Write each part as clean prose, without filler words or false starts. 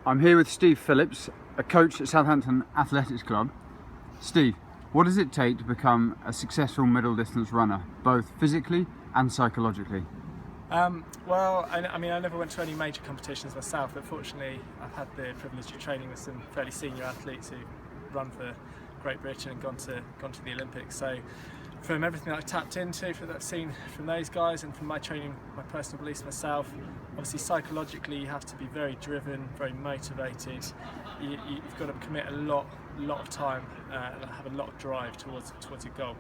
I'm here with Steve Phillips, a coach at Southampton Athletics Club. Steve, what does it take to become a successful middle distance runner, both physically and psychologically? I never went to any major competitions myself, but fortunately I've had the privilege of training with some fairly senior athletes who run for Great Britain and gone to the Olympics. So from everything that I've tapped into, from that I've seen from those guys and from my training, my personal beliefs myself, obviously psychologically you have to be very driven, very motivated. You've got to commit a lot of time and have a lot of drive towards a goal.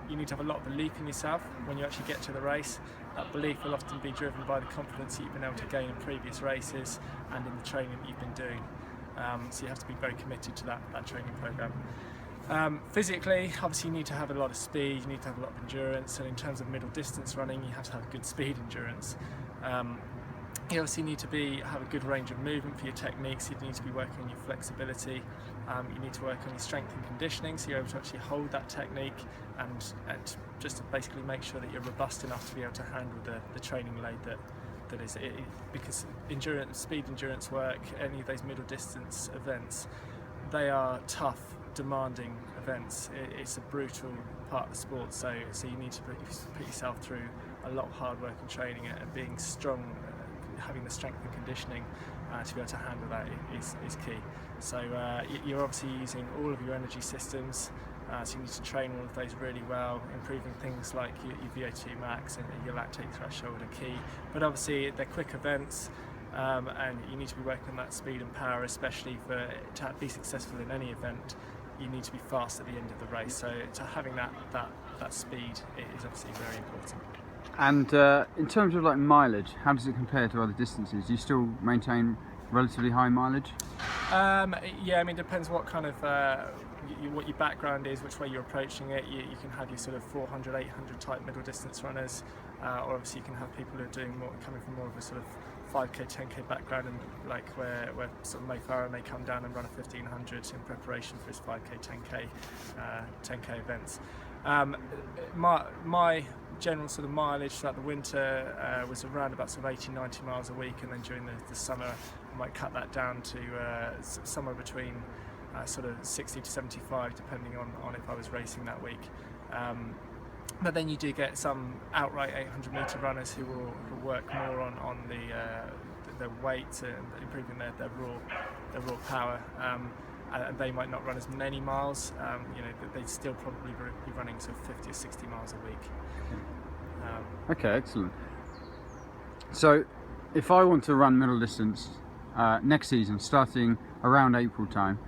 You need to have a lot of belief in yourself when you actually get to the race. That belief will often be driven by the confidence that you've been able to gain in previous races and in the training that you've been doing. So you have to be very committed to that training programme. Physically, obviously you need to have a lot of speed, you need to have a lot of endurance, and in terms of middle distance running you have to have good speed endurance. You obviously need to have a good range of movement for your techniques. You need to be working on your flexibility. You need to work on your strength and conditioning, so you're able to actually hold that technique and just to basically make sure that you're robust enough to be able to handle the training load that is it, because speed endurance work, any of those middle distance events, they are tough, demanding events. It's a brutal part of the sport, so you need to put yourself through a lot of hard work and training and being strong. Having the strength and conditioning to be able to handle that is key. So you're obviously using all of your energy systems, so you need to train all of those really well. Improving things like your VO2 max and your lactate threshold are key, but obviously they're quick events, and you need to be working on that speed and power, especially to be successful in any event. You need to be fast at the end of the race, so having that speed is obviously very important. And in terms of mileage, how does it compare to other distances? Do you still maintain relatively high mileage? Yeah, it depends what kind of what your background is, which way you're approaching it. You can have your sort of 400, 800 type middle distance runners, or obviously you can have people who are coming from more of a sort of 5k, 10k background, and where sort of Mo Farah may come down and run a 1500 in preparation for his 5k, 10k events. My general sort of mileage throughout the winter was around about sort of 80-90 miles a week, and then during the summer I might cut that down to somewhere between sort of 60 to 75, depending on if I was racing that week. But then you do get some outright 800 metre runners who will work more on their weight and improving their raw power. And they might not run as many miles. They'd still probably be running sort of 50 or 60 miles a week. Okay, excellent. So, if I want to run middle distance next season, starting around April time,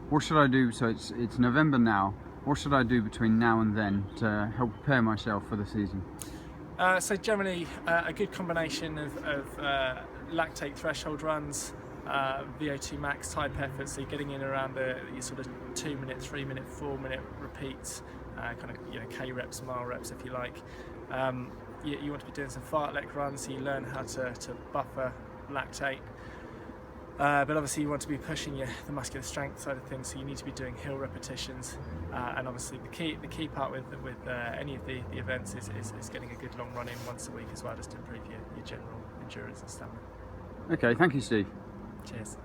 what should I do? So it's November now. What should I do between now and then to help prepare myself for the season? So generally, a good combination of lactate threshold runs, VO2 max type efforts, so you're getting in around your sort of 2 minute, 3 minute, 4 minute repeats, K reps, mile reps if you like. You want to be doing some fartlek runs, so you learn how to buffer lactate. But obviously you want to be pushing the muscular strength side of things, so you need to be doing hill repetitions. And obviously the key part with any of the events is getting a good long run in once a week as well, just to improve your general endurance and stamina. Okay, thank you, Steve. Cheers.